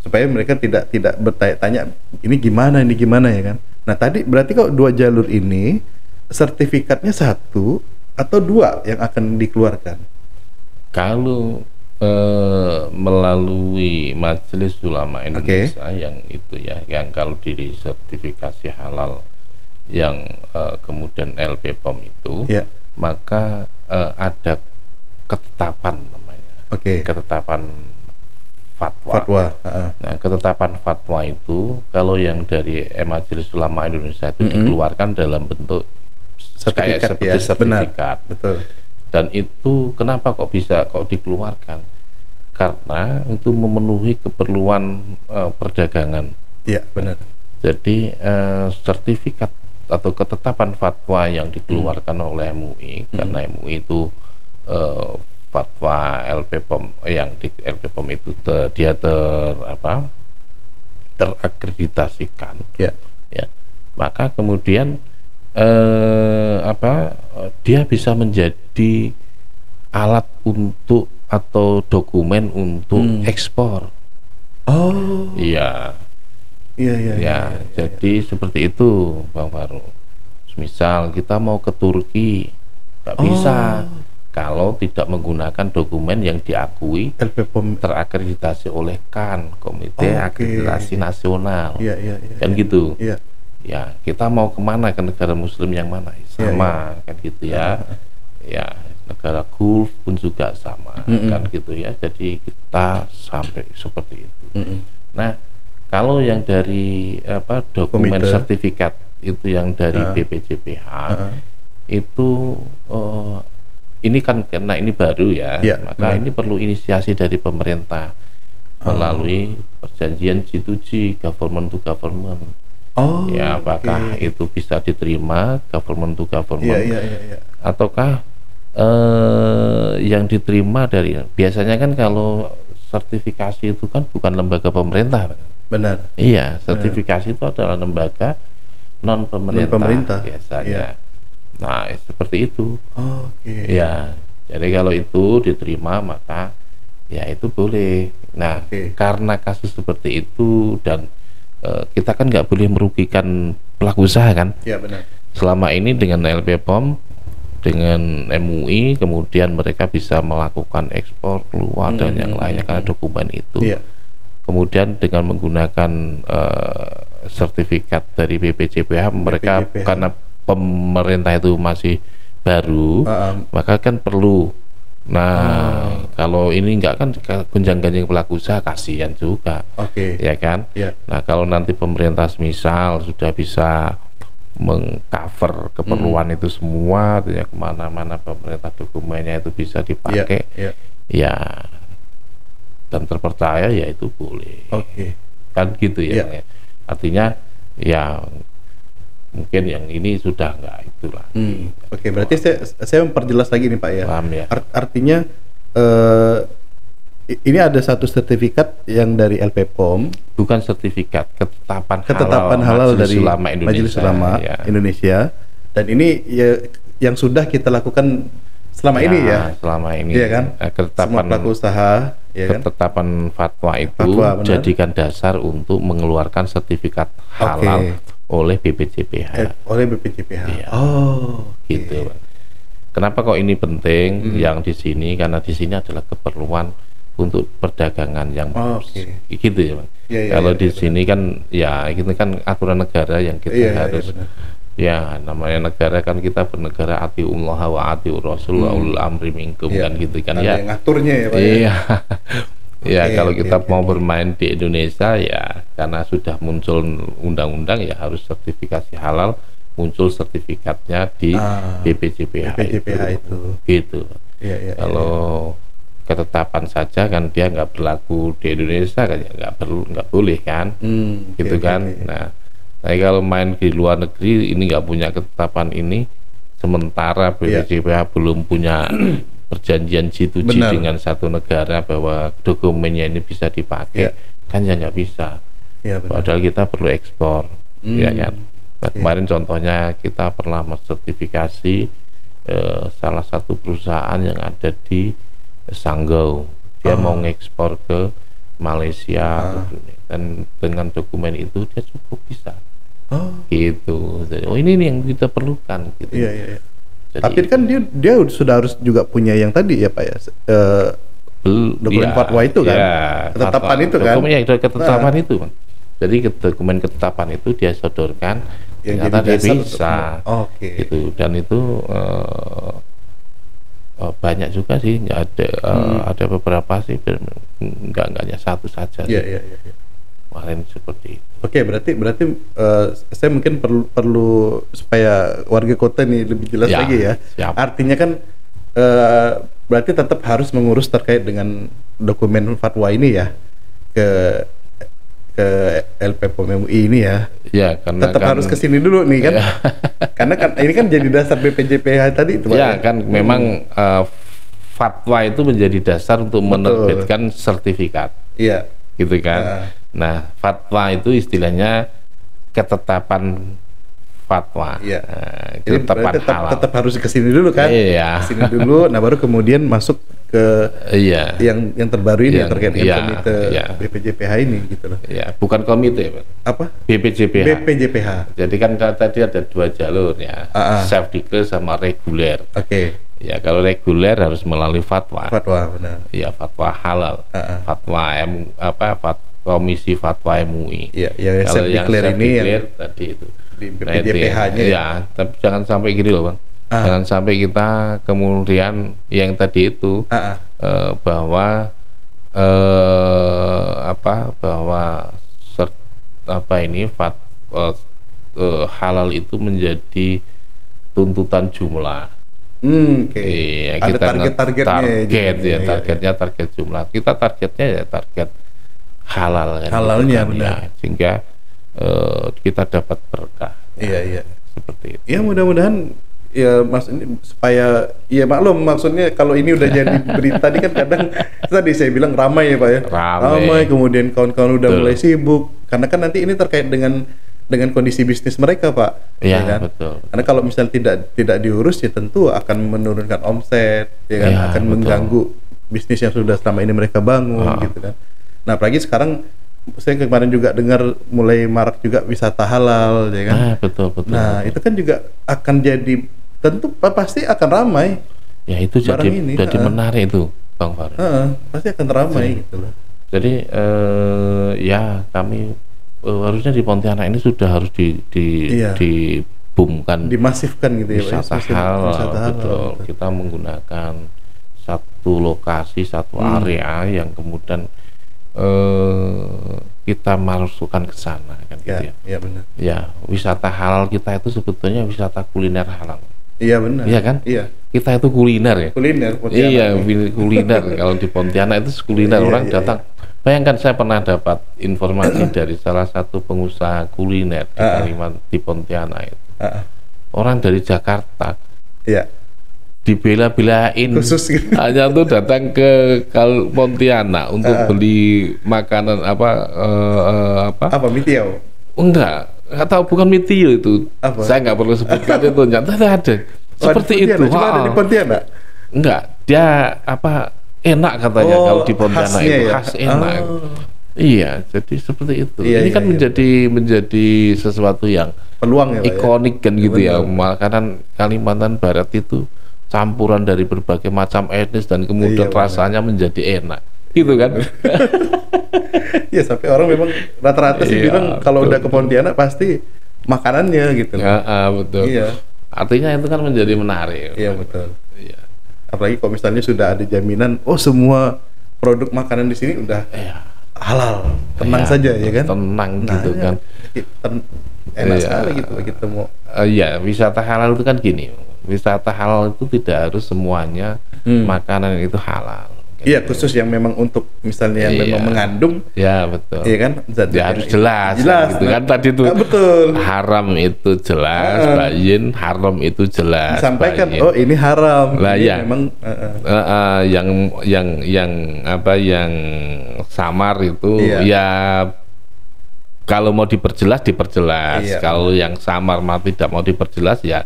supaya mereka tidak bertanya-tanya ini gimana ya kan. Nah tadi berarti kok 2 jalur ini sertifikatnya 1 atau 2 yang akan dikeluarkan? Kalau melalui Majelis Ulama Indonesia yang itu ya, yang kalau di sertifikasi halal yang kemudian LP-POM itu, maka ada ketetapan namanya, ketetapan fatwa. Nah, ketetapan fatwa itu kalau yang dari Majelis Ulama Indonesia itu dikeluarkan dalam bentuk sertifikat. Benar. Betul. Dan itu kenapa kok bisa dikeluarkan? Karena itu memenuhi keperluan perdagangan. Iya, benar. Jadi sertifikat atau ketetapan fatwa yang dikeluarkan oleh MUI, karena MUI itu fatwa LP-POM yang di LP-POM itu dia terakreditasikan. Ya. Maka kemudian dia bisa menjadi alat untuk atau dokumen untuk ekspor. Oh. Iya. Iya. Jadi seperti itu Bang Faru. Misal kita mau ke Turki, nggak bisa kalau tidak menggunakan dokumen yang diakui LP-POM terakreditasi oleh KAN, Komite Akreditasi Nasional. Iya. Kan gitu. Iya. Ya, kita mau kemana, ke negara muslim yang mana? Sama kan gitu ya. Ya, negara Gulf pun juga sama kan gitu ya. Jadi kita sampai seperti itu. Nah, kalau yang dari dokumen sertifikat itu yang dari BPJPH itu ini kan karena ini baru ya, maka ini perlu inisiasi dari pemerintah melalui perjanjian G2G, government to government. Apakah itu bisa diterima government to government, ataukah yang diterima dari, biasanya kan kalau sertifikasi itu kan bukan lembaga pemerintah. Benar. Iya, sertifikasi itu adalah lembaga non pemerintah biasanya. Nah, seperti itu. Ya, jadi kalau itu diterima maka ya itu boleh. Nah, karena kasus seperti itu dan kita kan nggak boleh merugikan pelaku usaha kan. Iya, benar. Selama ini dengan LP-POM, dengan MUI, kemudian mereka bisa melakukan ekspor keluar dan yang lainnya karena dokumen itu. Kemudian dengan menggunakan sertifikat dari BPJPH, mereka karena pemerintah itu masih baru, maka kan perlu. Nah, kalau ini enggak kan gonjang-ganjing pelaku usaha, kasihan juga, ya kan? Nah, kalau nanti pemerintah misal sudah bisa mengcover keperluan itu semua, ya kemana-mana pemerintah dokumennya itu bisa dipakai, ya dan terpercaya, ya itu boleh. Kan gitu ya. Artinya ya mungkin yang ini sudah enggak itulah. Berarti saya memperjelas lagi nih Pak ya. Paham ya. Artinya ini ada satu sertifikat yang dari LP-POM, bukan sertifikat, ketetapan halal dari Majelis Ulama Indonesia. Dan ini ya yang sudah kita lakukan selama ini ya. Selama ini. Iya kan? Ketetapan semua pelaku usaha, ya kan? Ketetapan fatwa itu jadikan dasar untuk mengeluarkan sertifikat halal oleh BPJPH. Oleh BPJPH. Iya. Gitu. Kenapa kok ini penting yang di sini? Karena di sini adalah keperluan untuk perdagangan yang gitu ya, Bang. Kalau di sini kan ya itu kan aturan negara yang kita harus namanya negara kan, kita bernegara atiullah wa atiur rasul wa ulul amri minkum kan gitu kan. Ada yang ngaturnya ya Pak. Iya. Kalau kita mau bermain di Indonesia ya karena sudah muncul undang-undang ya harus sertifikasi halal, muncul sertifikatnya di BPJPH itu. Gitu. Kalau ketetapan saja kan dia nggak berlaku di Indonesia kan, ya nggak boleh kan, gitu kan. Nah, kalau main di luar negeri ini nggak punya ketetapan ini, sementara BPJPH belum punya perjanjian G2G dengan satu negara bahwa dokumennya ini bisa dipakai, kan ya nggak bisa. Padahal kita perlu ekspor, ya kan. Nah, kemarin contohnya kita pernah mensertifikasi salah satu perusahaan yang ada di Sanggau. Dia mau ngekspor ke Malaysia dan dengan dokumen itu dia cukup bisa. Gitu. Jadi, ini nih yang kita perlukan gitu. Jadi, tapi kan dia sudah harus juga punya yang tadi ya Pak ya. Dokumen fatwa itu kan. Ketetapan itu kan. Dokumen ketetapan itu, Bang. Jadi dokumen ketetapan itu dia sodorkan, ternyata dia bisa. Gitu. Dan itu banyak juga sih, nggak ada ada beberapa sih, nggak hanya satu saja. Kemarin seperti itu. Berarti saya mungkin perlu supaya warga kota nih lebih jelas lagi ya. Siap. Artinya kan berarti tetap harus mengurus terkait dengan dokumen fatwa ini ya ke LPPOM MUI ini ya. Karena tetap harus kesini dulu nih kan. Karena kan ini kan jadi dasar BPJPH tadi itu Pak. Kan memang fatwa itu menjadi dasar untuk menerbitkan sertifikat. Gitu kan. Nah, fatwa itu istilahnya ketetapan fatwa. Ketetapan halal. Tetap harus kesini dulu kan. Kesini dulu, nah baru kemudian masuk ke yang terbaru ini terkait dengan komite BPJPH ini gitu loh. Bukan komite, Pak. Apa? BPJPH. Jadi kan tadi ada 2 jalur ya. Self declare sama reguler. Ya, kalau reguler harus melalui fatwa. Fatwa, benar. Fatwa halal. Fatwa Komisi Fatwa MUI. Kalau yang self declare tadi itu di BPJPH-nya. Tapi jangan sampai gini loh, Bang. Jangan sampai kita kemudian yang tadi itu bahwa halal itu menjadi tuntutan jumlah. Ada targetnya target jumlah. Kita targetnya ya target halal kan. Halalnya benar. Sehingga kita dapat berkah. Seperti itu. Ya mudah-mudahan ya Mas ini supaya maklum maksudnya kalau ini udah jadi berita tadi kan kadang tadi saya bilang ramai ya Pak ya. Ramai kemudian kawan-kawan udah mulai sibuk karena kan nanti ini terkait dengan kondisi bisnis mereka Pak. Kan? Betul. Karena kalau misalnya tidak diurus ya tentu akan menurunkan omset kan akan mengganggu bisnis yang sudah selama ini mereka bangun gitu kan. Nah apalagi sekarang saya kemarin juga dengar mulai marak juga wisata halal ya kan. Betul. Nah itu kan juga akan jadi tentu pasti akan ramai. Itu jadi menarik itu Bang Farid. Pasti akan ramai gitu loh. Jadi kami harusnya di Pontianak ini sudah harus di boomkan, dimasifkan gitu ya wisata halal. Betul. Kita menggunakan satu lokasi, satu area yang kemudian kita masukkan ke sana kan gitu ya. Benar. Wisata halal kita itu sebetulnya wisata kuliner halal. Benar. Iya kan? Kita itu kuliner ya. Kuliner. Kuliner. Kalau di Pontianak itu kuliner orang datang. Bayangkan saya pernah dapat informasi dari salah satu pengusaha kuliner di Kalimantan di Pontianak itu. Orang dari Jakarta. Dibela-belain khusus gitu. Hanya tuh datang ke Pontianak untuk beli makanan apa mitiau? Enggak tahu, bukan mitiau itu. Saya nggak perlu sebutkan itu, ternyata ada seperti itu. Cuma ada di Pontianak? Enggak, dia enak katanya kalau di Pontianak itu khas enak. Jadi seperti itu. Ini kan menjadi sesuatu yang peluang ikonik kan gitu ya. Makanan Kalimantan Barat itu campuran dari berbagai macam etnis dan kemudian rasanya menjadi enak gitu kan. Sampai orang memang rata-rata sih bilang kalau udah ke Pontianak pasti makanannya gitu. Betul. Artinya itu kan menjadi menarik. Betul. Apalagi kalau misalnya sudah ada jaminan semua produk makanan di sini udah halal, tenang saja ya kan. Tenang gitu kan. Enak sekali gitu kita mau. Wisata halal itu kan gini. Wisata halal itu tidak harus semuanya makanan itu halal. Khusus yang memang untuk misalnya yang memang mengandung. Betul. Iya kan? Harus jelas gitu kan tadi itu. Betul. Haram itu jelas, bayin, haram itu jelas. Sampaikan ini haram. Memang yang samar itu Kalau mau diperjelas, Iya, kalau yang samar tidak mau diperjelas ya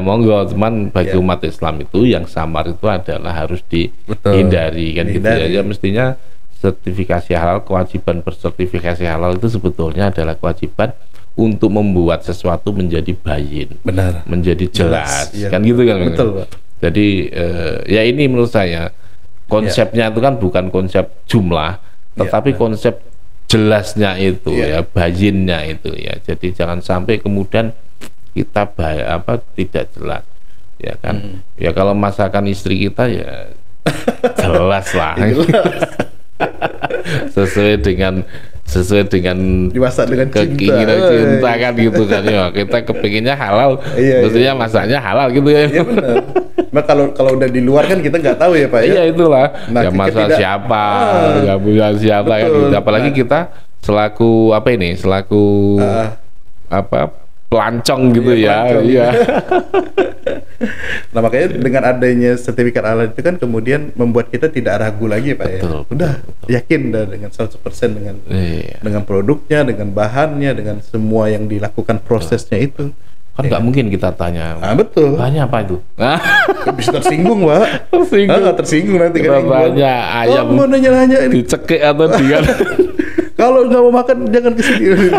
monggo. Cuman bagi umat Islam itu yang samar itu adalah harus dihindari kan gitu ya. Ya mestinya sertifikasi halal, kewajiban bersertifikasi halal itu sebetulnya adalah kewajiban untuk membuat sesuatu menjadi bayin, benar, menjadi jelas, ya, kan gitu kan. Betul, Pak. Jadi ya ini menurut saya konsepnya itu kan bukan konsep jumlah, tetapi konsep jelasnya itu ya, bayinnya itu ya. Jadi jangan sampai kemudian kita tidak jelas, ya kan. Ya kalau masakan istri kita ya jelas lah. sesuai dengan dimasak dengan keinginan cinta kan gitu kan ya. Kita kepinginnya halal, maksudnya masaknya halal gitu ya. Iya benar. Nah kalau udah di luar kan kita nggak tahu ya Pak ya. Iya itulah. Nah, ya masak siapa, nggak punya siapa kan gitu. Apalagi kita selaku pelancong gitu ya. Iya. Nah makanya dengan adanya sertifikat halal itu kan kemudian membuat kita tidak ragu lagi Pak ya. Udah yakin dengan 100% dengan produknya, dengan bahannya, dengan semua yang dilakukan prosesnya itu. Kan nggak mungkin kita tanya. Betul. Bahannya apa itu? Bisa tersinggung Pak. Tersinggung nanti kan. Bahannya ayam. Mau nanya-nanya ini. Dicekik atau dia. Kalau nggak mau makan jangan kesini.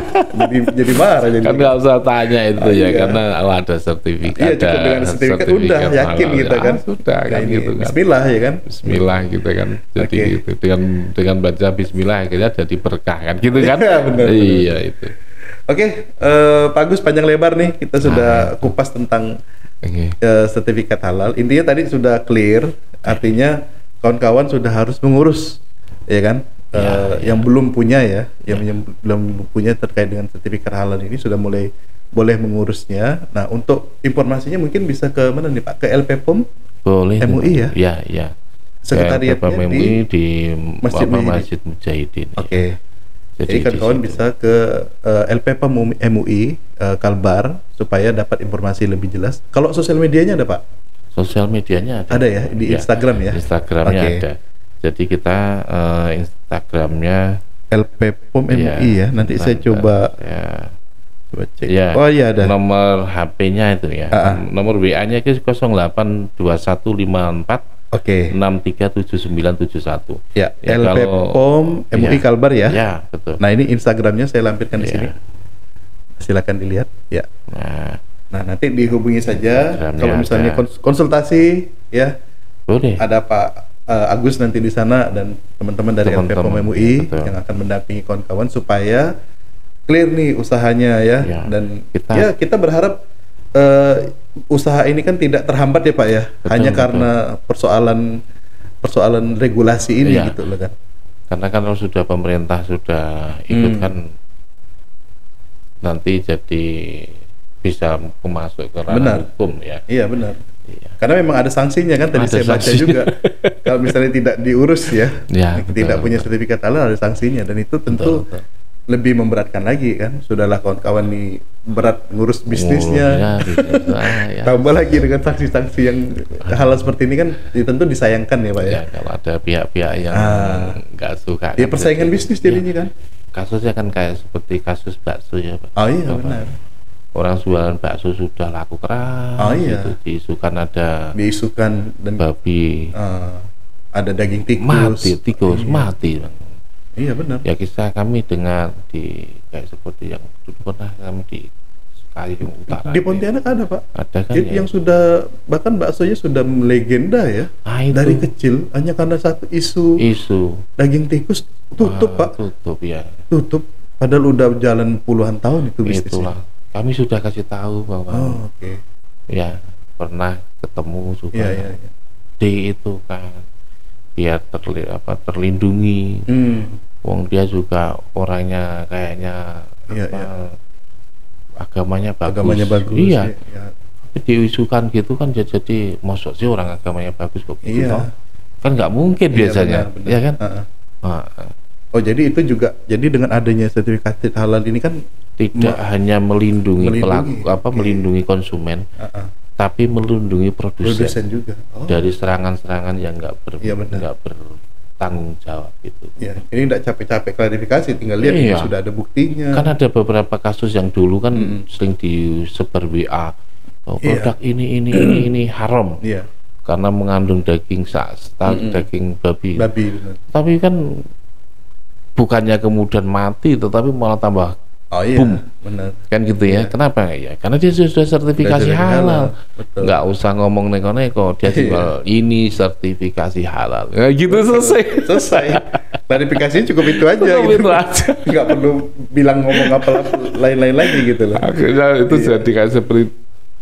jadi marah. Kan nggak usah tanya itu karena ada sertifikat. Iya cukup dengan sertifikat udah yakin kita kan. Sudah kan gitu kan. Bismillah ya kan. Bismillah gitu kan. Jadi gitu dengan baca Bismillah akhirnya jadi berkah kan gitu kan. Benar. Iya itu. Oke, Pak Agus panjang lebar nih kita sudah kupas tentang sertifikat halal. Intinya tadi sudah clear, artinya kawan-kawan sudah harus mengurus, ya kan? Yang belum punya yang belum punya terkait dengan sertifikat halal ini sudah mulai boleh mengurusnya. Nah, untuk informasinya mungkin bisa ke mana nih Pak? Ke LPPOM boleh MUI ya? Iya. Sekretariatnya MUI di Masjid Mujahidin. Oke. Jadi kawan-kawan bisa ke LPPOM MUI Kalbar supaya dapat informasi lebih jelas. Kalau sosial medianya ada Pak? Sosial medianya ada. Ada ya di Instagram ya? Instagramnya ada. Jadi kita Instagramnya LPPOM MUI ya. Nanti saya coba cek. Ya, oh iya ada. Nomor HP-nya itu ya. Nomor WA-nya itu 082154 637971. Ya, LPPOM MUI Kalbar ya. Ya, betul. Nah, ini Instagramnya saya lampirkan di sini. Silakan dilihat ya. Nah, nanti dihubungi saja kalau misalnya konsultasi ya. Boleh. Ada Pak Agus nanti di sana dan teman-teman dari LPPOM MUI yang akan mendampingi kawan-kawan supaya clear nih usahanya ya. Dan kita berharap usaha ini kan tidak terhambat ya Pak ya, hanya karena persoalan regulasi ini gitu loh kan. Karena kan kalau sudah pemerintah sudah ikut kan nanti jadi bisa masuk ke ranah hukum ya. Iya benar. Karena memang ada sanksinya kan tadi saya baca juga. Kalau misalnya tidak diurus tidak punya sertifikat halal ada sanksinya dan itu tentu lebih memberatkan lagi kan. Sudahlah kawan-kawan nih berat ngurus bisnisnya, tambah lagi dengan sanksi-sanksi yang hal seperti ini kan tentu disayangkan ya Pak ya. Kalau ada pihak-pihak yang nggak suka. Ya persaingan bisnis jadinya kan. Kasusnya kan kayak seperti kasus bakso ya Pak. Oh iya benar. Orang jualan bakso sudah laku keras. Itu diisukan dan babi. Ada daging tikus. Mati. Iya benar. Ya kisah kami dengar di kayak seperti yang dulu pernah kami di Kayung Utara. Di Pontianak ada Pak. Ada kan yang sudah bahkan baksonya sudah melegenda ya. Dari kecil hanya karena satu isu daging tikus tutup Pak. Tutup. Padahal udah jalan puluhan tahun itu bisnisnya. Itulah. Kami sudah kasih tahu bahwa ya pernah ketemu juga di itu kan biar terlindungi. Wong dia juga orangnya kayaknya agamanya bagus. Iya. Tapi diisukan gitu kan jadi mosok sih orang agamanya bagus kok gitu. Kan nggak mungkin biasanya. Benar. Ya kan? Oh jadi itu juga dengan adanya sertifikat halal ini kan tidak hanya melindungi pelaku melindungi konsumen, tapi melindungi produsen juga dari serangan-serangan yang nggak tanggung jawab itu. Ya, ini tidak capek-capek klarifikasi, tinggal lihat sudah ada buktinya. Kan ada beberapa kasus yang dulu kan sering disebar WA, produk ini haram, karena mengandung daging daging babi. Benar. Tapi kan bukannya kemudian mati, tetapi malah tambah boom. Benar. Kan gitu ya. Kenapa ya? Karena dia sudah sertifikasi halal. Nggak usah ngomong neko-neko, dia jual ini sertifikasi halal. Ya gitu. Selesai. Klarifikasinya cukup itu aja. Itu aja. Nggak perlu bilang ngomong apa lain-lain lagi gitu loh. Akhirnya itu jadi kayak seperti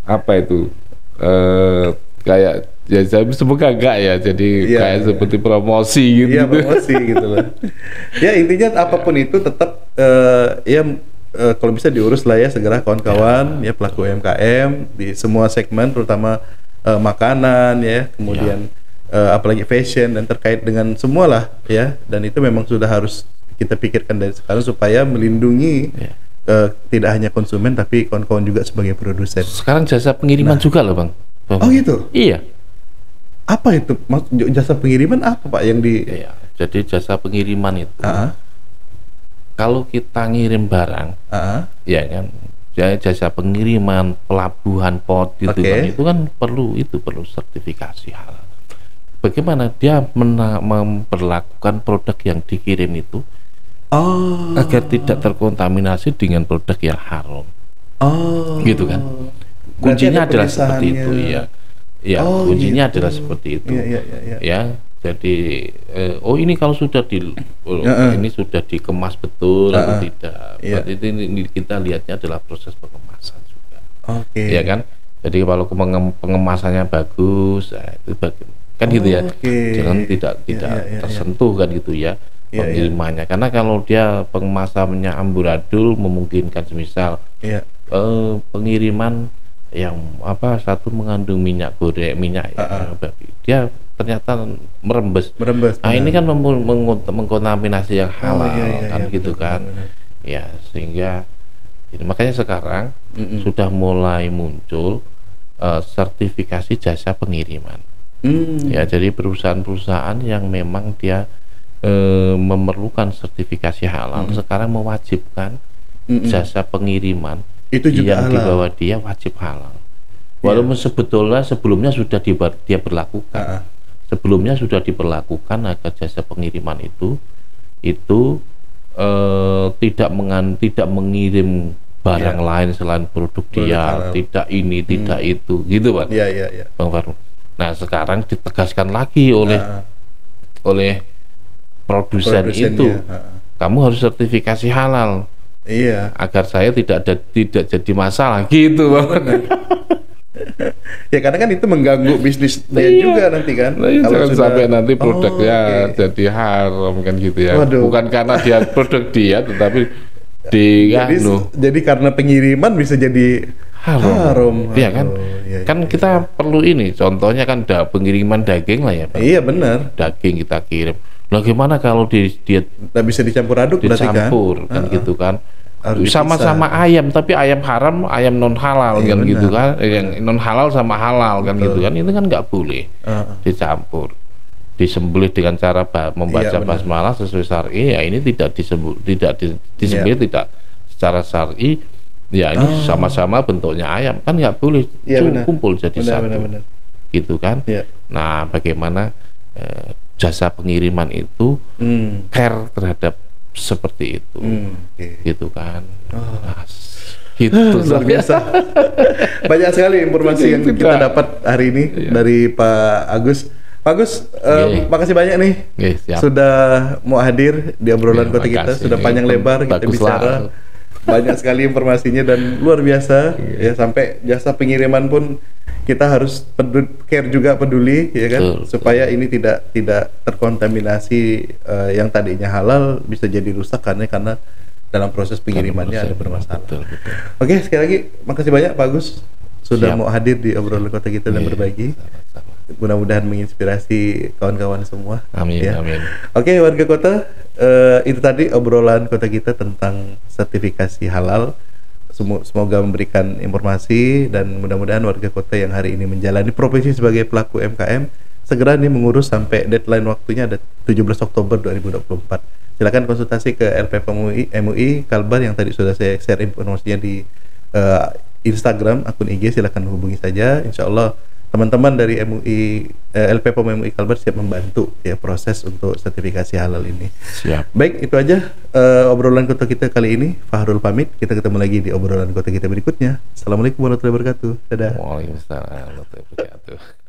apa itu? Kayak ya semoga enggak ya, jadi kayak seperti promosi gitu. Iya, promosi gitu loh. Ya intinya apapun itu tetap kalau bisa diurus lah ya segera kawan-kawan ya pelaku UMKM di semua segmen, terutama makanan ya, kemudian apalagi fashion dan terkait dengan semua lah ya, dan itu memang sudah harus kita pikirkan dari sekarang supaya melindungi tidak hanya konsumen tapi kawan-kawan juga sebagai produsen. Sekarang jasa pengiriman juga loh Bang. Oh gitu? Iya. Apa itu? Jasa pengiriman apa Pak yang di... Iya, jadi jasa pengiriman itu kalau kita ngirim barang, ya kan, jasa pengiriman, pelabuhan, port gitu kan, itu kan perlu sertifikasi halal. Bagaimana dia memperlakukan produk yang dikirim itu agar tidak terkontaminasi dengan produk yang haram. Gitu kan? Kuncinya adalah seperti itu, ya. Ya, kuncinya adalah seperti itu. Ya. Jadi ini kalau sudah ini sudah dikemas betul atau tidak. Berarti ini kita lihatnya adalah proses pengemasan juga. Ya kan? Jadi kalau pengemasannya bagus, itu kan gitu ya. Jangan tidak tersentuh kan gitu ya pengirimannya. Karena kalau dia pengemasannya amburadul, memungkinkan semisal pengiriman yang satu mengandung minyak goreng, babi, dia ternyata merembes. Nah ini kan mengkontaminasi yang halal gitu kan. Ya sehingga makanya sekarang sudah mulai muncul sertifikasi jasa pengiriman. Ya jadi perusahaan-perusahaan yang memang dia memerlukan sertifikasi halal sekarang mewajibkan jasa pengiriman itu juga yang di bawah dia wajib halal. Walaupun sebelumnya sudah dia berlakukan. Sebelumnya sudah diberlakukan agar jasa pengiriman itu tidak mengirim barang lain selain produk dia, tidak ini, tidak itu, gitu Pak. Bang Farno. Nah sekarang ditegaskan lagi oleh produsen itu, kamu harus sertifikasi halal. Agar saya tidak jadi masalah gitu Bang. Ya karena kan itu mengganggu bisnis dia juga nanti kan. Kalau sampai nanti produknya jadi haram kan gitu ya. Bukan karena dia produk dia, tetapi jadi karena pengiriman bisa jadi haram. Iya kan? Kan kita perlu ini. Contohnya kan pengiriman daging lah ya Pak. Iya benar. Daging kita kirim. Nah gimana kalau dia nggak bisa dicampur aduk berarti kan? Kan gitu kan. Sama-sama ayam, tapi ayam haram, ayam non halal kan benar. Gitu kan, yang non halal sama halal kan gitu kan, itu kan nggak boleh dicampur, disembelih dengan cara membaca basmalah sesuai syar'i, ya ini tidak disembelih tidak secara syar'i, ya ini sama-sama bentuknya ayam kan nggak boleh kumpul jadi satu, gitu kan. Nah bagaimana jasa pengiriman itu care terhadap seperti itu, gitu kan. Nah, gitu luar biasa. Banyak sekali informasi yang kita dapat hari ini dari Pak Agus. Pak Agus, makasih banyak nih sudah mau hadir di obrolan kota kita. Sudah panjang lebar kita bicara. Banyak sekali informasinya dan luar biasa. Ya sampai jasa pengiriman pun kita harus care juga, peduli ya kan, supaya ini tidak terkontaminasi yang tadinya halal bisa jadi rusak karena dalam proses pengirimannya ada bermasalah. Oke, sekali lagi makasih banyak Pak Agus sudah mau hadir di obrolan kota kita dan berbagi. Mudah-mudahan menginspirasi kawan-kawan semua. Amin, amin. Oke, warga kota, itu tadi obrolan kota kita tentang sertifikasi halal. Semoga memberikan informasi dan mudah-mudahan warga kota yang hari ini menjalani profesi sebagai pelaku UMKM segera nih mengurus sampai deadline waktunya ada 17 Oktober 2024. Silakan konsultasi ke LPP MUI Kalbar yang tadi sudah saya share informasinya di Instagram, akun IG, silakan hubungi saja. Insya Allah teman-teman dari MUI LPP MUI Kalbar siap membantu ya proses untuk sertifikasi halal ini. Siap. Baik, itu aja obrolan kota kita kali ini. Fahrul pamit, kita ketemu lagi di obrolan kota kita berikutnya. Assalamualaikum warahmatullahi wabarakatuh. Dadah. Waalaikumsalam warahmatullahi wabarakatuh.